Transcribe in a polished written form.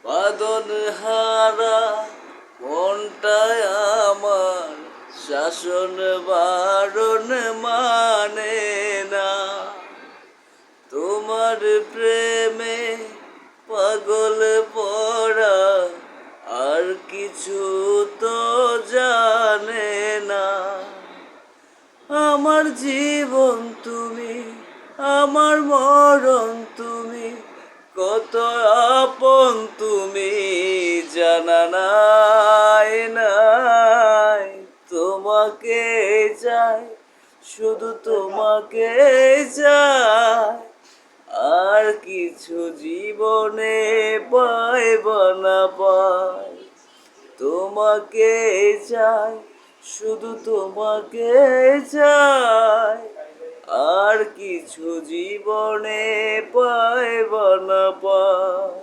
বাঁধন হারা মনটায় আমার শাসন বারণ মানে না। তোমার প্রেমে পাগল পড়া আর কিছু তো জানে না। আমার জীবন তুমি, আমার মরণ তুমি, কত আপন তুমি জানা নাই নাই। তোমাকে চাই, শুধু তোমাকে চাই, আর কিছু জীবনে পাইব না পাই। তোমাকে চাই, শুধু তোমাকে চাই, আর কিছু জীবনে পাইব না পাই।